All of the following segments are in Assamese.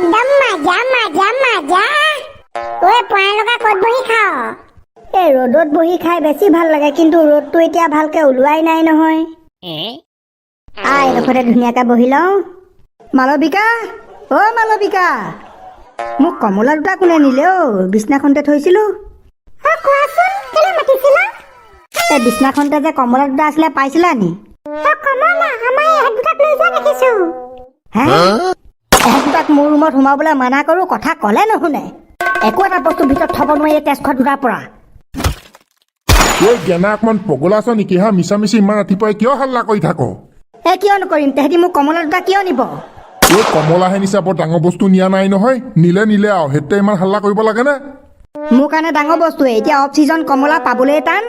একদম মজা মজা মজা। ওই পয়া লগা ক'ত বহি খাও? এই ৰ'দত বহি খাই বেছি ভাল লাগে, কিন্তু ৰ'দটো এতিয়া ভালকে ওলোৱাই নাই নহয়। এডোখৰতে ধুনীয়াকে বহি লওঁ। মালবিকা, অ' মালবিকা, মোক কমলা দুটা কোনে নিলে অ'? বিছনাখনতে থৈছিলো। কোৱাচোন, কেলে মাতিছিলা? এই বিছনাখনতে যে কমলা দুটা আছিলে, পাইছিলা নি? কমলা আমাৰ এহেঁত দুটাক লৈ যোৱা দেখিছো। হে, এহেঁত দুটাক মোৰ ৰুমত সোমাবলৈ মানা কৰো, কথা ক'লে নুশুনে। একো এটা বস্তু ভিতৰত থ'ব নোৱাৰি এই তেজখোৱা দুটাৰ পৰা। ঐ গেনা, অকমান পগলা আছ নেকি হা? মিছা মিছি ইমান ৰাতিপুৱাই কিয় হাল্লা কৰি থাক? কিয় নকৰিম? তেহেঁতি মোক কমলা দুটা কিয় নিব? ঐ কমলাহে নিচা, বৰ ডাঙৰ বস্তু নিয়া নাই নহয়। নিলে নিলে আৰু সেইটোৱে ইমান হাল্লা কৰিব লাগে নে? মোৰ কাৰণে ডাঙৰ বস্তুৱে, এতিয়া অফ চিজন কমলা পাবলৈ টান।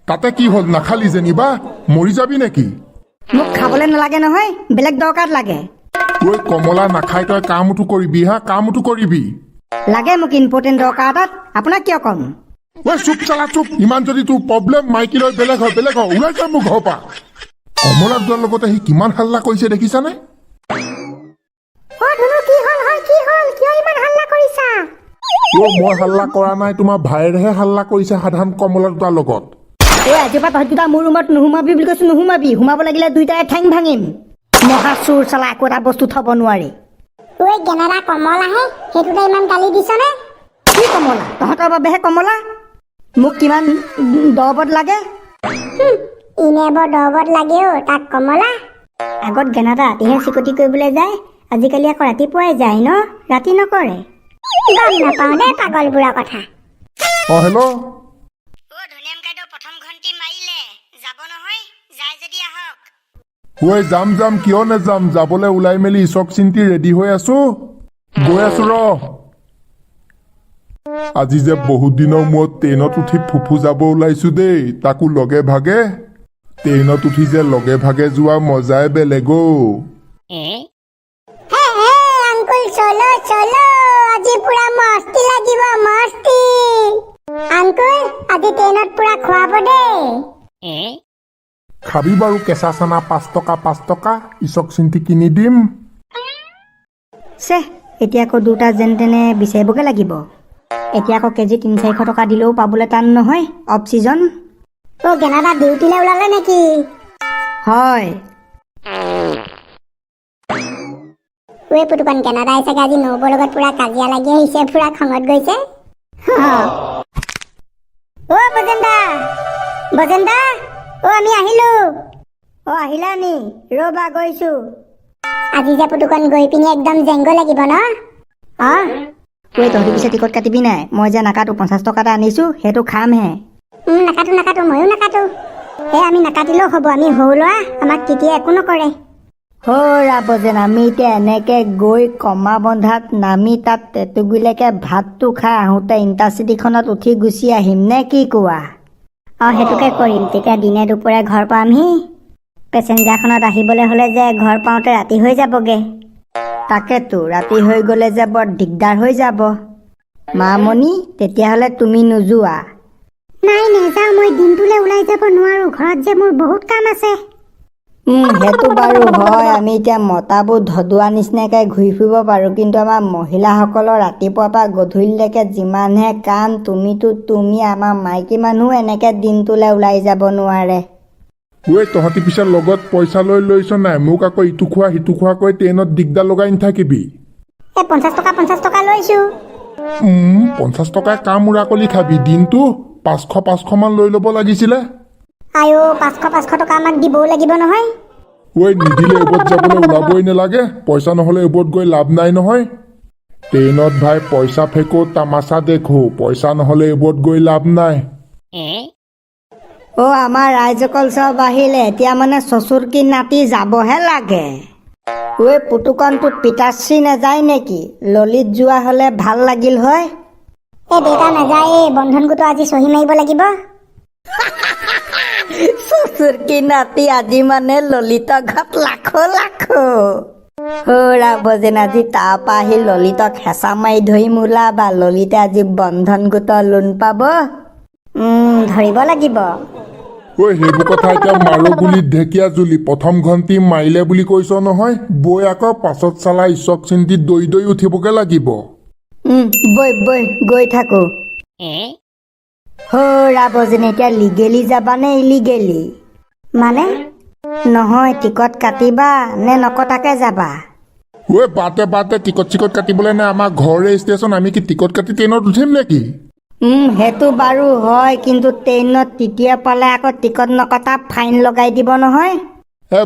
তাতে কি হ'ল, নাখালি যেনিবা? মৰি যাবি নেকি? মোক খাবলৈ নালাগে নহয়, বেলেগ দৰকাৰত লাগে। ঐ কমলা নাখাই তই কামটো কৰিবি হা, কামটো কৰিবি। লাগে মোক ইম্পৰ্টেণ্ট দৰকাৰ এটাত, আপোনাক কিয় ক'ম? ঐ চুপ চালা চুপ, ইমান যদি তোৰ প্ৰব্লেম, মাইকী লৈ বেলেগ হয় ওলাই যা মোৰ ঘৰৰ পৰা। কমলা দুটাৰ লগতে সি কিমান হাল্লা কৰিছে দেখিছানে? কিয় ইমান হাল্লা কৰিছা? মই হাল্লা কৰা নাই, তোমাৰ ভাইৰেহে হাল্লা কৰিছে সাধাৰণ কমলা দুটাৰ লগত। আজিৰ পৰা তহঁত দুটা মোৰ ৰুমত নোসোমাবি বুলি কৈছো, নোসোমাবি। সোমাব লাগিলে দুইটাই ঠেং ভাঙিম। মহা চোৰ চালা, একো এটা বস্তু থ'ব নোৱাৰি। ঐ গেনাদা, কমলাহে সেইটোতে ইমান গালি দিছনে? কি কমলা? তহঁতৰ বাবেহে কমলা। মোক কিমান দৰবত লাগে? ইনে বৰ দৰবত লাগে অ' তাক কমলা। আগত গেনাদা ৰাতিহে চিকটি কৰিবলৈ যায়, আজিকালি আকৌ ৰাতিপুৱাই যায় ন? ৰাতি নকৰে। গম নাপাওঁ দেই পাগলবোৰৰ কথা। হেল্ল', প্ৰথম ঘণ্টি মাৰিলে, যাব নহয়? যায় যদি আহক। ঐ যাম কিয় নেযাম, যাবলৈ ওলাই মেলি ইচক চিন্তি ৰেডি হৈ আছো, গৈ আছো ৰ। আজি যে বহুত দিনৰ মূৰত ট্ৰেইনত উঠি ফুফু যাব ওলাইছো দেই, তাকো লগে ভাগে। ট্ৰেইনত উঠি যে লগে ভাগে যোৱা মজাই বেলেগ অ'। আংকুল চলো চলো, আজি পুৰা মস্তি লাগিব, মস্তি। আংকুল আজি ট্ৰেইনত পুৰা খুৱাব দেই। খাবি বাৰু কেঁচা চানা 5 টকা, ইচক চিন্তি কিনি দিম। এতিয়া আকৌ দুটা যেন তেনে বিচাৰিবগে লাগিব। এতিয়া আকৌ কেজি 300-400 টকা দিলেও পাবলৈ টান নহয়, অফ চিজন। গেনাদা ডিউটিলৈ ওলালে নেকি? হয়। পুতুকণ, গেনাদাই চাগে আজি নবৌৰ লগত পুৰা কাজিয়া লাগি আহিছে, পুৰা খঙত গৈছে। বজেন্দা, আমি আহিলো। আহিলা নি? ৰ'বা গৈছো। আজি যে পুতুকণ গৈ পিনি একদম জেংগ লাগিব ন? তহঁতি পিছে টিকট কাটিবি নাই? মই যে নাকাটো, 50 টকা এটা আনিছো, সেইটো খামহে। নাকাটো, ময়ো নাকাটো। আমি নাকাটিলেও হ'ব, আমি সৰু ল'ৰা, আমাক কেতিয়া একো নকৰে। বজেন, আমি এতিয়া এনেকে গৈ কমা বন্ধাত নামি তাত তেতুগুৰিলৈকে ভাতটো খাই আহোঁতে ইণ্টাৰচিটিখনত উঠি গুচি আহিম নে কি কোৱা? সেইটোকে কৰিম, তেতিয়া দিনে দুপৰে ঘৰ পামহি। পেচেঞ্জাৰখনত আহিবলৈ হ'লে যে ঘৰ পাওঁতে ৰাতি হৈ যাবগে। তাকেতো, ৰাতি হৈ গ'লে যে বৰ দিগদাৰ হৈ যাব। মামণি, তেতিয়াহ'লে তুমি নোযোৱা? নাই, নেযাওঁ। মই দিনটোলৈ ওলাই যাব নোৱাৰো, ঘৰত যে মোৰ বহুত কাম আছে। সেইটো বাৰু হয়। আমি এতিয়া মতাবোৰ ধদোৱা নিচিনাকৈ ঘূৰি ফুৰিব পাৰোঁ, কিন্তু আমাৰ মহিলাসকলৰ ৰাতিপুৱাৰ পৰা গধূলিলৈকে যিমানহে কাম, তুমি আমাৰ মাইকী মানুহ এনেকৈ দিনটোলৈ ওলাই যাব নোৱাৰে। তহঁতি পিছে লগত পইচা লৈছ নাই? মোক আকৌ ইটো খোৱা সিটো খোৱাকৈ ট্ৰেইনত দিগদাৰ লগাই নাথাকিবি। 50 টকা লৈছো। 50 টকাই কাম উৰাকলি খাবি, দিনটো 500 মান লৈ ল'ব লাগিছিলে। 500 টকা আমাক দিবও লাগিব নহয়। নিদিলে এইবোৰত যাবলৈ ওলাবই নালাগে, পইচা নহ'লে এইবোৰত গৈ লাভ নাই নহয়। ট্ৰেইনত ভাই পইচা ফেকো তামাচা দেখো, পইচা নহ'লে এইবোৰত গৈ লাভ নাই। আমাৰ ৰাইজসকল চব আহিলে, এতিয়া মানে চচুৰকি নাতি যাবহে লাগে। পুতুকণটো পিতাশ্ৰী নাযায় নেকি? ললিত যোৱা হ'লে ভাল লাগিল হয়। দেউতা নাযায়, বন্ধন গোটৰ আজি চহী মাৰিব লাগিব। চচুৰকি নাতি আজি মানে ললিতৰ ঘৰত লাখো। বজেন, আজি তাৰপৰা আহি ললিতক হেঁচা মাৰি ধৰিম, ওলাবা। ললিতে আজি বন্ধন গোটৰ লোন পাব। ধৰিব লাগিব। ঐ সেইবোৰ কথা এতিয়া মাৰো গুলিত ঢেকীয়া জুলি প্ৰথম ঘণ্টি মাৰিলে বুলি কৈছ নহয় বৈ আকৌ পাছত চালা ঈশ্বক চিন্তিত দৈ দৈ উঠিবগে লাগিব বৈ বৈ গৈ থাকো ৰাবজনী এতিয়া লিগেলি যাবানে ইলিগেলি মানে নহয় টিকট কাটিবা নে নকটাকে যাবা ঐ বাটে টিকট চিকট কাটিবলৈ নাই আমাৰ ঘৰৰে ষ্টেচন আমি কি টিকট কাটি ট্ৰেইনত উঠিম নেকি সেইটো বাৰু হয় কিন্তু ট্ৰেইনত তেতিয়া পালে আকৌ টিকট নকটা ফাইন লগাই দিব নহয়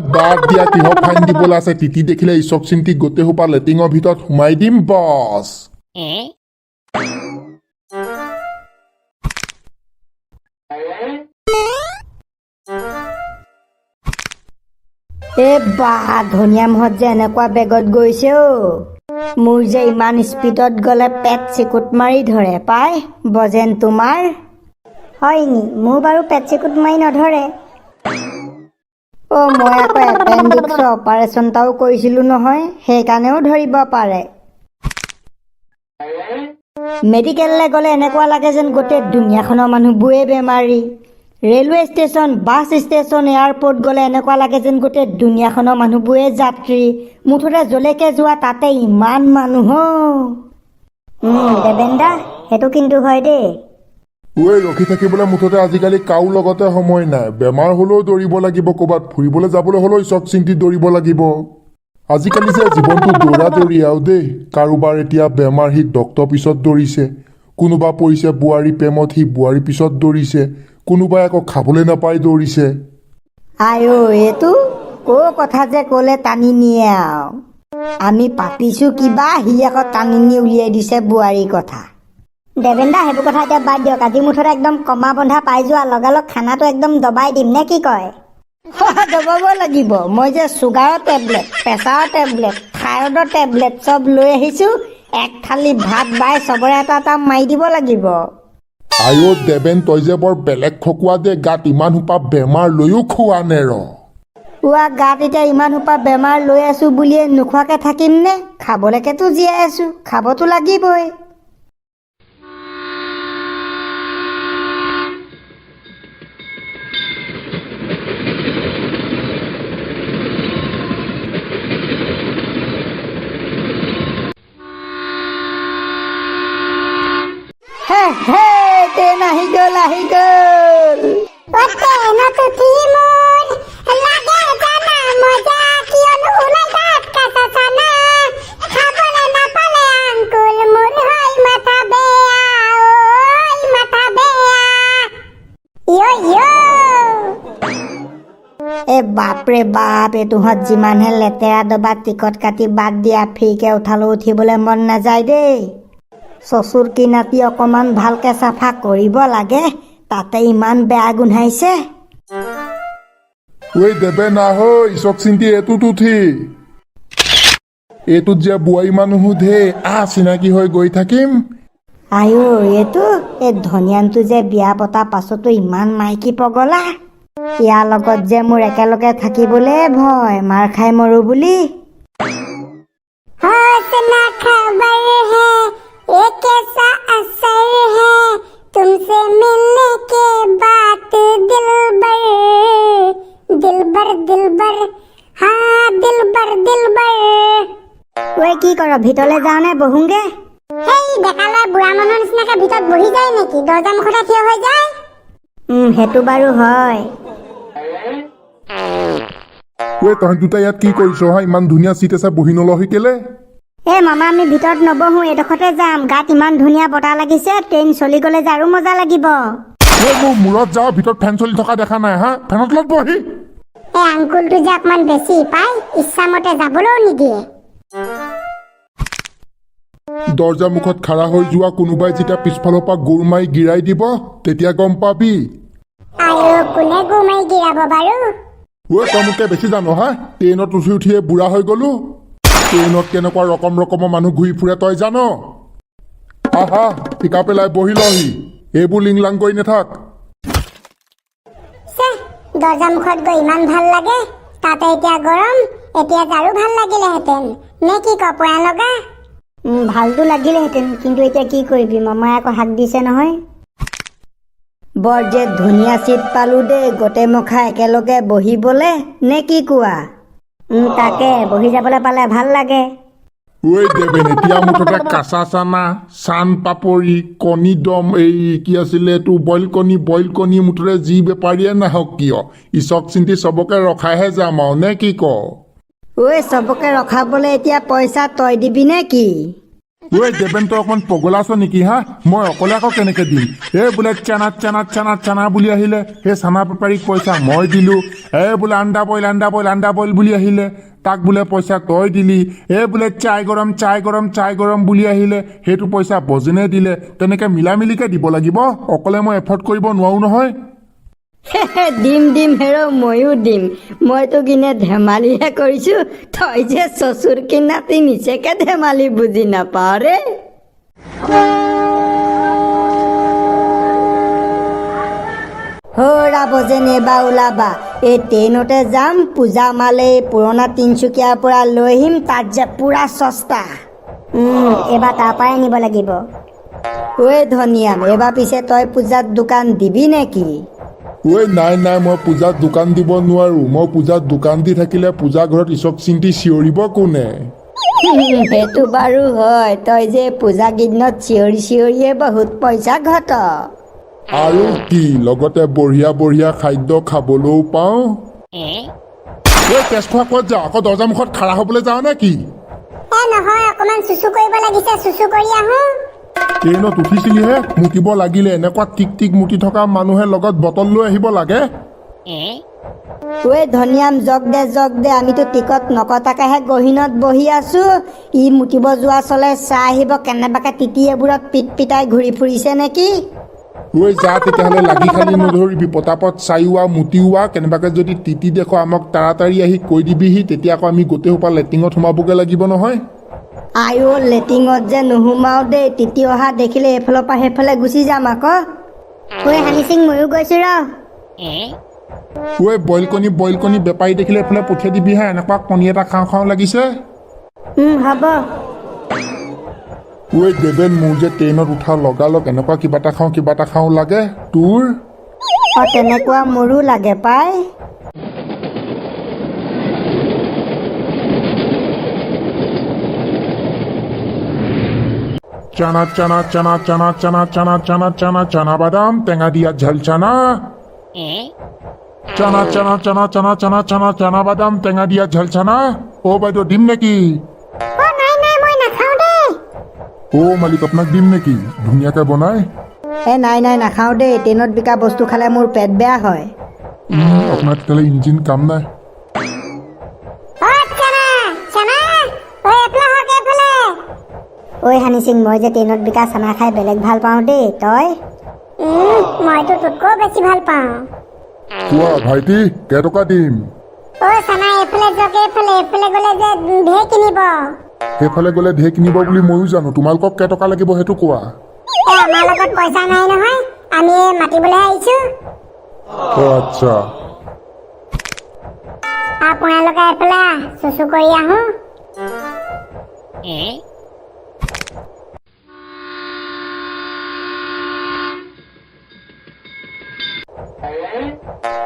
বাদ দিয়া কিহৰ ফাইন দিবলৈ আছে তিতি দেখিলে ঈশ্বক চিন্তি গোটেই সোপা লেটিঙৰ ভিতৰত সোমাই দিম বছ ধনিয়া মহত যে এনেকুৱা বেগত গৈছে মোৰ যে ইমান স্পীডত গ'লে পেট চিকুট মাৰি ধৰে পাই বজেন তোমাৰ হয় নি মোৰ বাৰু পেট চিকুট মাৰি নধৰে মই আকৌ এপেণ্ডিক্সৰ অপাৰেশ্যন এটাও কৰিছিলোঁ নহয় সেইকাৰণেও ধৰিব পাৰে মেডিকেললৈ গ'লে এনেকুৱা লাগে যেন গোটেই দুনিয়াখনৰ মানুহবোৰে বেমাৰী railway station bus station airport গ'লে এনেকুৱা লাগে যেন গোটেই দুনিয়াখনৰ মানুহবোৰে যাত্ৰী মুঠতে যলৈকে যোৱা তাতে ইমান মানুহ দেবেন দা সেইটো কিন্তু হয় দেই ঐ ৰখি থাকিবলৈ মুঠতে আজিকালি কাৰো লগতে সময় নাই বেমাৰ হ'লেও দৌৰিব লাগিব ক'ৰবাত ফুৰিবলৈ যাবলৈ হ'লেও ঈশ্বক চিন্তি দৌৰিব লাগিব আজিকালি যে জীৱনটো দৌৰা দৌৰি আৰু দেই কাৰোবাৰ এতিয়া বেমাৰ সি ডক্তৰ পিছত দৌৰিছে কোনোবা পৰিছে বোৱাৰী প্ৰেমত সি বোৱাৰী পিছত দৌৰিছে কোনোবাই আকৌ খাবলৈ নাপাই দৌৰিছে এইটো কৰ কথা যে ক'লে টানি নিয়ে আৰু আমি পাতিছোঁ কিবা সি আকৌ টানি নি উলিয়াই দিছে বোৱাৰীৰ কথা দেবেন দা সেইবোৰ কথা এতিয়া বাদ দিয়ক আজি মুঠতে একদম কমা বন্ধা পাই যোৱা লগালগ খানাটো একদম দবাই দিম নে কি কয় দবাব লাগিব মই যে চুগাৰৰ টেবলেট প্ৰেছাৰৰ টেবলেট থাইৰয়ডৰ টেবলেট চব লৈ আহিছোঁ এক থালি ভাত বাই চবৰে এটা এটা মাৰি দিব লাগিব দেবেন তই যে বৰ বেলেগ খকুৱা দে গাত ইমান সোপা বেমাৰ লৈও খোৱা নে গাত এতিয়া ইমান সোপা বেমাৰ লৈ আছোঁ বুলিয়ে নোখোৱাকৈ থাকিম নে খাবলৈকেতো জীয়াই আছোঁ খাবতো লাগিবই ট্ৰেইন আহি গ'ল ট্ৰেইনত উঠি মোৰ লাগে জানা মজা কিয়নো ওলাই তাত কাঁচা চানা খাবলৈ নাপালে আংকুল মোৰ হয় মাথা বেয়া বাপৰে বাপ এইটোহঁত যিমানহে লেতেৰা দবা টিকট কাটি বাদ দিয়া ফ্ৰীকে উঠালেও উঠিবলৈ মন নাযায় দেই চচুৰ কিনাটি অকণমান ভালকৈ চাফা কৰিব লাগে তাতে ইমান বেয়া গোন্ধাইছে দেবেন ঈশ্বক চিন্তি এইটোত উঠি এইটোত যে বোৱাৰী মানুহো ধেৰ চিনাকি হৈ গৈ থাকিম এইটো এই ধনিয়ানটো যে বিয়া পতা পাছতো ইমান মাইকী পগলা ইয়াৰ লগত যে মোৰ একেলগে থাকিবলৈ ভয় মাৰ খাই মৰো বুলি तुमसे मिलने के बाद दिलबर हाँ दिलबर কি কৰ ভিতৰলৈ যাওঁ নে বহোংগে সেই ডেকালৈ বুঢ়া মানুহৰ নিচিনাকে ভিতৰত বহি যায় নেকি দৰ্জা মুখতে থিয় হৈ যায় সেইটো বাৰু হয় তহঁত দুটা ইয়াত কি কৰিছ ইমান ধুনীয়া চিট আছে বহি নলহি কেলে মামা আমি ভিতৰত নবহো এডোখৰতে যাম গাত ইমান ধুনীয়া বতাহ লাগিছে ট্ৰেইন চলি গ'লে যে আৰু মজা লাগিব মোৰ মূৰত যাওঁ ভিতৰত ফেন চলি থকা দেখা নাই ফেনৰ তলত বহি আংকুলটো যে অকমান বেছি পাই ইচ্ছামতে যাবলৈও নিদিয়ে দৰ্জা মুখত খাৰা হৈ যোৱা কোনোবাই যেতিয়া পিছফালৰ পৰা গোৰ মাৰি গিৰাই দিব তেতিয়া গম পাবি কোনে গোৰ মাৰি গিৰাব বাৰু তই মোতকে বেছি জানো ট্ৰেইনত উঠিয়ে বুঢ়া হৈ গলো ট্ৰেইনত কেনেকুৱা ৰকমৰ মানুহ ঘূৰি ফুৰে তই জান ঠিকা পেলাই বহি লহি এইবোৰ লিংলাং কৰি নাথাক দৰ্জা মুখত গৈ ইমান ভাল লাগে তাতে এতিয়া গৰম এতিয়া আৰু ভাল লাগিলেহেঁতেন নে কি কপৰা লগা ভালতো লাগিলেহেঁতেন কিন্তু এতিয়া কি কৰিবি মামাই আকৌ হাক দিছে নহয় বৰ যে ধুনীয়া চিট পালো দেই, গোটেই মখা একেলগে বহিবলে, নে কি কোৱা? তাকে বহি যাবলৈ পালে ভাল লাগে। ঐ দেবেন, এতিয়া মুঠতে কাঁচা চানা, চান পাপৰি, কণী দম, এই কি আছিলে এইটো বইল কণী মুঠতে যি বেপাৰীয়ে নাহক কিয় ইচক চিন্তি চবকে ৰখাইহে যাম আৰু, নে কি ক? ঐ চবকে ৰখাবলৈ এতিয়া পইচা তই দিবি নে কি? ঐ দেবেন, তই অকণমান পগলা আছ নেকি হা? মই অকলে আকৌ কেনেকে দিম? এই বোলে চানা বুলি আহিলে, সেই চানা বেপাৰীক পইচা মই দিলো। এই বোলে আণ্ডা বইল বুলি আহিলে, তাক বোলে পইচা তই দিলি। এই বোলে চাই গৰম বুলি আহিলে, সেইটো পইচা বজেনে দিলে। তেনেকে মিলামিলিকে দিব লাগিব, অকলে মই এফৰ্ড কৰিব নোৱাৰো নহয়। দিম হেৰ' ময়ো দিম। মইতো কিনে ধেমালিহে কৰিছো, তই যে চচুৰ কিনাতি নিচেকে ধেমালি বুজি নাপাৱ ৰে। হৌৰা বজেন, এবাৰ ওলাবা। এই ট্ৰেইনতে যাম, পূজা মালে পুৰণা তিনিচুকীয়াৰ পৰা লৈ আহিম, তাত যে পুৰা সস্তা। এইবাৰ তাৰ পৰাই নিব লাগিব। ঐ ধনিয়াম, এইবাৰ পিছে তই পূজাত দোকান দিবি নেকি? ঐ নাই, মই পূজাত দোকান দিব নোৱাৰো। মই পূজাত দোকান দি থাকিলে পূজা ঘৰত ইচক চিন্তি চিঞৰিব কোনে? সেইটো বাৰু হয়, তই যে পূজা কেইদিনত চিঞৰিয়ে বহুত পইচা ঘট। আৰু কি, লগতে বঢ়িয়া খাদ্য খাবলৈও পাওঁ। ঐ তেজখোৱা, ক'ত যাওঁ? আকৌ দৰ্জা মুখত খাৰা হবলৈ যাওঁ নে কি? নহয়, অকমান চুচু কৰিব লাগিছে, চুচু কৰি আহো। ট্ৰেইনত উঠিছিলিহে, মুতিব লাগিলে। এনেকুৱা টিক মুতি থকা মানুহে লগত বটল লৈ আহিব লাগে। ঐ ধনিয়াম, জগ দে, আমিতো টিকট নকটাকেহে গহীনত বহি আছো। ই মুতিব যোৱা চলে চাই আহিব, কেনেবাকে তিতি এইবোৰত পিটাই ঘূৰি ফুৰিছে নেকি? ঐ যা তেতিয়াহ'লে, লাগি খালি নধৰিবি। পতাপত চাইওৱা মুতিওৱা, কেনেবাকে যদি তিতি দেখো আমাক তাড়াতাড়ি আহি কৈ দিবিহি, তেতিয়া আকৌ আমি গোটেই সোপা লেট্ৰিঙত সোমাবগে লাগিব নহয়। আইও, লেট্ৰিঙত যে নোসোমাও দেই, তিতি অহা দেখিলে এইফালৰ পৰা সেইফালে গুচি যাম আকৌ। ঐ হানি সিং, ময়ো গৈছো ৰ। ঐ বইল কণী বেপাৰী দেখিলে এইফালে পঠিয়াই দিবি হা, এনেকুৱা কণী এটা খাওঁ লাগিছে। হ'ব। ঐ দেবেন, মোৰ যে ট্ৰেইনত উঠা লগালগ এনেকুৱা কিবা এটা খাওঁ লাগে। তোৰ? তেনেকুৱা মোৰো লাগে পাই। চানা বাদাম টেঙা দিয়া ঝাল চানা। চানা বাদাম টেঙা দিয়া ঝাল চানা। অ বাইদেউ, দিম নেকি? নাই, মই নাখাওঁ দেই। অ মালিক, আপোনাক দিম নেকি? ধুনীয়াকে বনাই। নাই নাখাওঁ দেই, ট্ৰেইনত বিকা বস্তু খালে মোৰ পেট বেয়া হয়। আপোনাৰ তেতিয়াহ'লে ইঞ্জিন কাম নাই। ঐ হানি সিং, মই যে ট্ৰেইনত বিকা চানা খাই বেলেগ ভাল পাওঁ দেই, তই? মইতো তোতকৈও বেছি ভাল পাওঁ। কোৱা ভাইটি, কেইটকা দিম? চানা এইফালে যাওক, এইফালে গ'লে যে ঢেৰ কিনিব। সেইফালে গ'লে ঢেৰ কিনিব বুলি ময়ো জানো, তোমালোকক কেইটকা লাগিব সেইটো কোৱা। আমাৰ লগত পইচা নাই নহয়, আমি মাতিবলৈ আহিছো। আচ্ছা, আপোনালোকে এইফালে চুচু কৰি আহো।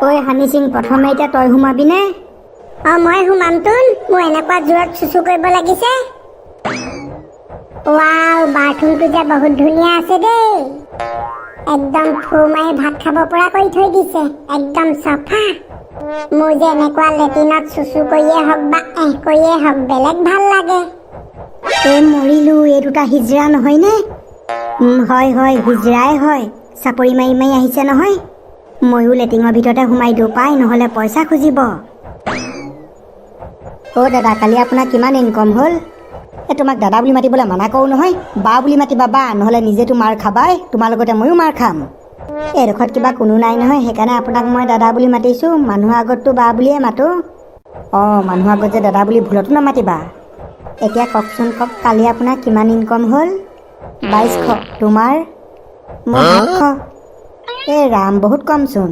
ঐ হানি সিং, প্ৰথমে এতিয়া তই সোমাবিনে? মই সোমাম তোন। মোৰ এনেকুৱা জোৰত চুচু কৰিব লাগিছে। ৱাও, বাথৰুমটো যে বহুত ধুনীয়া আছে দেই। একদম ফু মাৰি ভাত খাব পৰা কৰি থৈ দিছে, একদম চফা। মোৰ যে এনেকুৱা লেট্ৰিনত চুচু কৰিয়ে হওক বা কৰিয়ে হওক, বেলেগ ভাল লাগে। মৰিলো, এই দুটা হিজৰা নহয়নে? হয়, হিজৰাই হয়। চাপৰি মাৰি আহিছে নহয়। ময়ো লেট্ৰিঙৰ ভিতৰতে সোমাই দিওঁ পাই, নহ'লে পইচা খুজিব। দাদা, কালি আপোনাৰ কিমান ইনকম হ'ল? তোমাক দাদা বুলি মাতিবলৈ মানা কৰোঁ নহয়, বা বুলি মাতিবা বা, নহ'লে নিজেতো মাৰ খাবাই, তোমাৰ লগতে ময়ো মাৰ খাম। এইডোখৰত কিবা কোনো নাই নহয়, সেইকাৰণে আপোনাক মই দাদা বুলি মাতিছোঁ। মানুহৰ আগততো বা বুলিয়ে মাতোঁ। মানুহৰ আগত যে দাদা বুলি ভুলতো নামাতিবা। এতিয়া কওকচোন, কালি আপোনাৰ কিমান ইনকম হ'ল? 2200। তোমাৰ? মোৰ 700। ৰাম, বহুত কমচোন।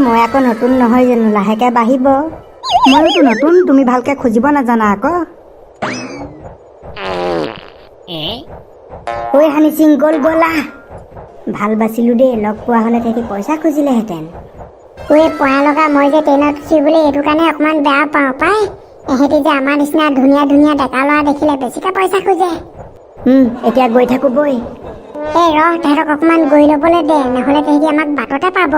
মই আকৌ নতুন নহয় জানো, লাহেকৈ বাঢ়িব। ময়োতো নতুন, তুমি ভালকৈ খুজিব নাজানা আকৌ। হানি সিং, গ'লা। ভাল বাচিলো দেই, লগ পোৱা হ'লে তেহেঁতি পইচা খুজিলেহেঁতেন। ঐ পঢ়া লগা মই যে ট্ৰেইনত উঠিবলৈ এইটো কাৰণে অকণমান বেয়া পাওঁ পাই। এহেঁতি যে আমাৰ নিচিনা ধুনীয়া ধুনীয়া ডেকা ল'ৰা দেখিলে বেছিকৈ পইচা খোজে। এতিয়া গৈ থাকো বৈ। এই ৰহ, তেহেঁতক অকণমান গৈ ল'বলৈ দে, নহ'লে তেহেঁতি আমাক বাটতে পাব।